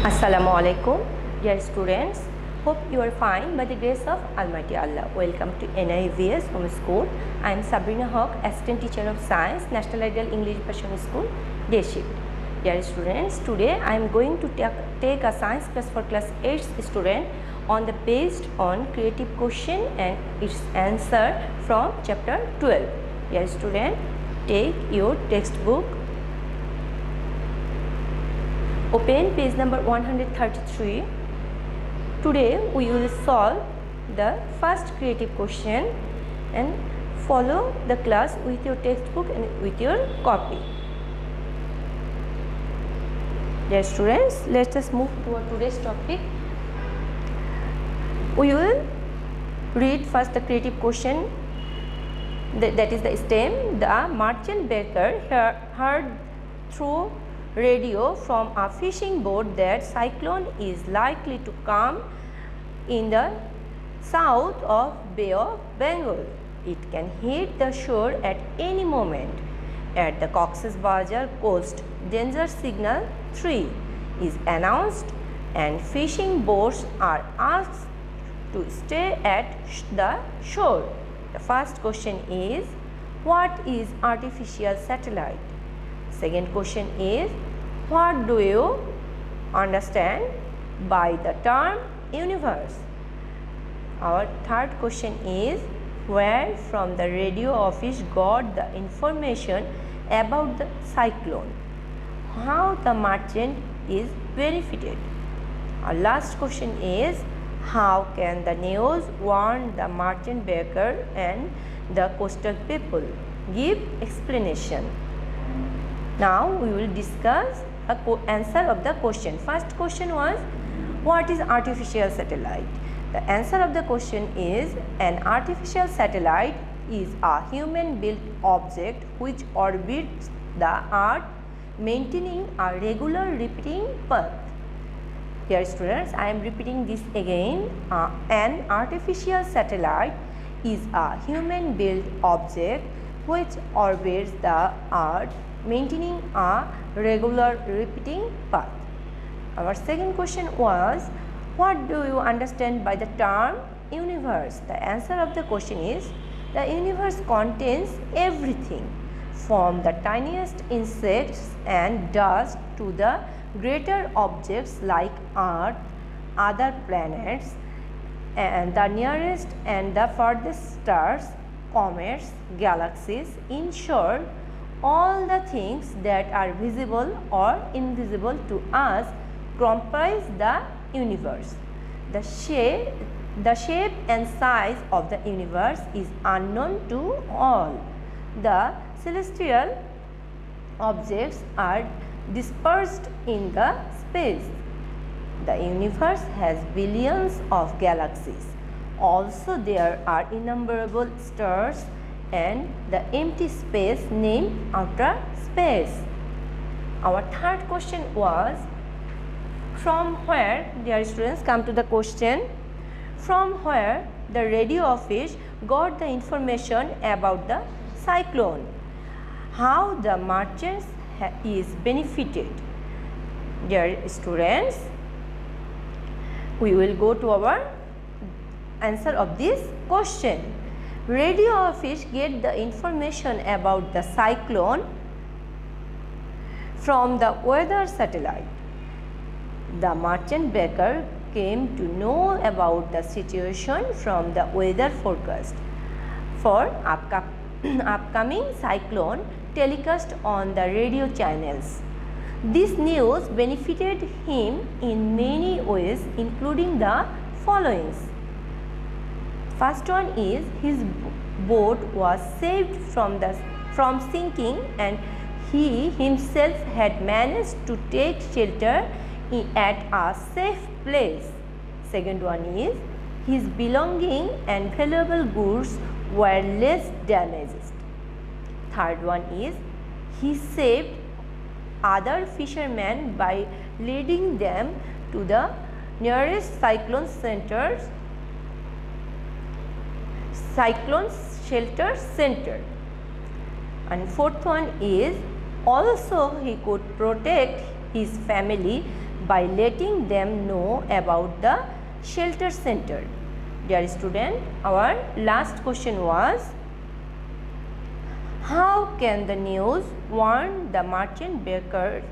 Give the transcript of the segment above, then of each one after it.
Assalamu alaikum, dear students. Hope you are fine by the grace of Almighty Allah. Welcome to NIVS Home School. I am Sabrina Haq, Assistant Teacher of Science, National Ideal English Passion School, Day Shift. Dear students, today I am going to take a science class for class 8 student on the based on creative question and its answer from chapter 12. Dear student, take your textbook. Open page number 133. Today we will solve the first creative question and follow the class with your textbook and with your copy. Dear students, let us move to our today's topic. We will read first the creative question, that is the stem. The merchant baker heard through radio from a fishing boat that cyclone is likely to come in the south of Bay of Bengal. It can hit the shore at any moment. At the Cox's Bazar coast, danger signal 3 is announced and fishing boats are asked to stay at the shore. The first question is, what is artificial satellite? Second question is, what do you understand by the term universe? Our third question is, where from the radio office got the information about the cyclone? How the merchant is benefited? Our last question is, how can the news warn the merchant baker and the coastal people? Give explanation. Now we will discuss a answer of the question. First question was, what is artificial satellite? The answer of the question is, an artificial satellite is a human built object which orbits the earth maintaining a regular repeating path. Dear students, I am repeating this again. An artificial satellite is a human built object which orbits the earth maintaining a regular repeating path. Our second question was, what do you understand by the term universe? The answer of the question is, the universe contains everything from the tiniest insects and dust to the greater objects like Earth, other planets, and the nearest and the farthest stars, comets, galaxies. In short, all the things that are visible or invisible to us comprise the universe. The shape and size of the universe is unknown to all. The celestial objects are dispersed in the space. The universe has billions of galaxies. Also, there are innumerable stars and the empty space named outer space. Our third question was, from where, dear students, come to the question, from where the radio office got the information about the cyclone? How the merchants is benefited? Dear students, we will go to our answer of this question. Radio office get the information about the cyclone from the weather satellite. The merchant baker came to know about the situation from the weather forecast for upcoming cyclone telecast on the radio channels. This news benefited him in many ways, including the following. First one is, his boat was saved from sinking and he himself had managed to take shelter at a safe place. Second one is, his belongings and valuable goods were less damaged. Third one is, he saved other fishermen by leading them to the nearest cyclone shelter center. And fourth one is, also he could protect his family by letting them know about the shelter center. Dear student, our last question was, how can the news warn the merchant bakers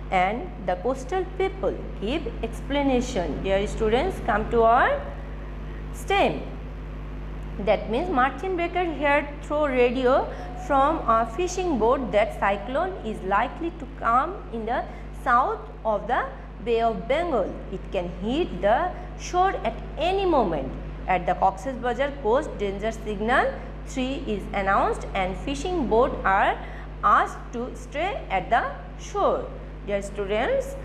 and the coastal people? Give explanation. Dear students, come to our STEM. That means merchant baker heard through radio from a fishing boat that cyclone is likely to come in the south of the Bay of Bengal. It can hit the shore at any moment. At the Cox's Bazar coast, danger signal 3 is announced and fishing boats are asked to stay at the shore. Dear students,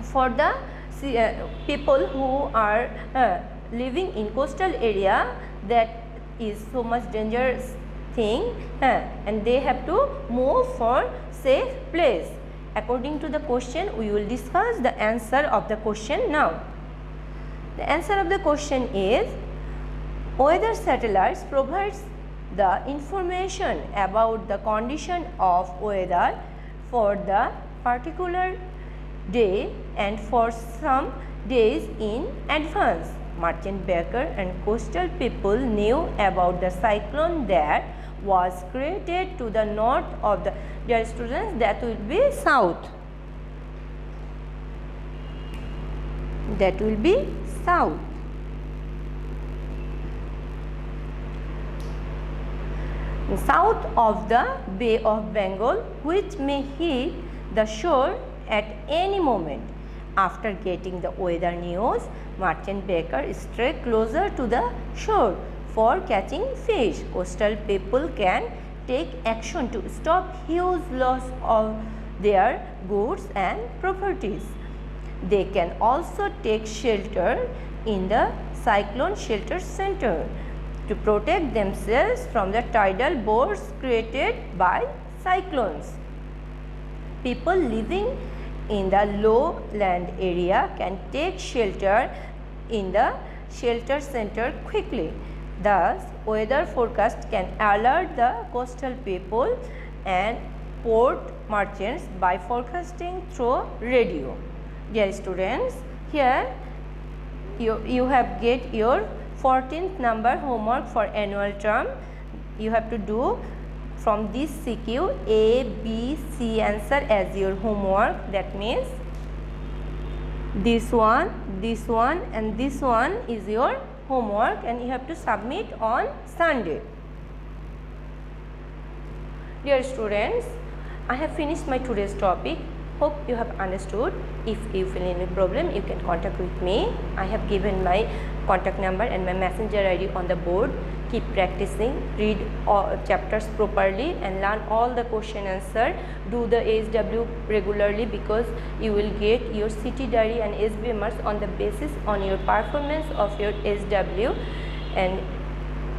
for the people who are living in coastal area, that is so much dangerous thing, and they have to move for safe place. According to the question, we will discuss the answer of the question now. The answer of the question is, weather satellites provides the information about the condition of weather for the particular day and for some days in advance. Merchant baker and coastal people knew about the cyclone that was created to the north of the, dear students, that will be south. That will be south. South of the Bay of Bengal, which may hit the shore at any moment. After getting the weather news, merchant baker stray closer to the shore for catching fish. Coastal people can take action to stop huge loss of their goods and properties. They can also take shelter in the cyclone shelter center to protect themselves from the tidal bores created by cyclones. People living in the lowland area can take shelter in the shelter center quickly. Thus, weather forecast can alert the coastal people and port merchants by forecasting through radio. Dear students, here you have get your 14th number homework for annual term. You have to do from this CQ A, B, C answer as your homework. That means this one and this one is your homework and you have to submit on Sunday. Dear students, I have finished my today's topic. Hope you have understood. If you feel any problem, you can contact with me. I have given my contact number and my messenger ID on the board. Keep practicing, read all chapters properly and learn all the question answer. Do the ASW regularly because you will get your CT diary and SBMRs on the basis on your performance of your SW. And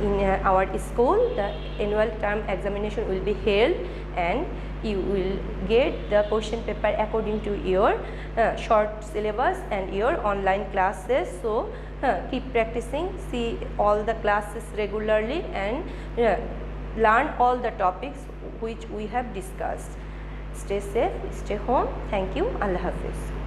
in our school, the annual term examination will be held and you will get the question paper according to your short syllabus and your online classes. So keep practicing, see all the classes regularly and learn all the topics which we have discussed. Stay safe, stay home. Thank you. Allah Hafiz.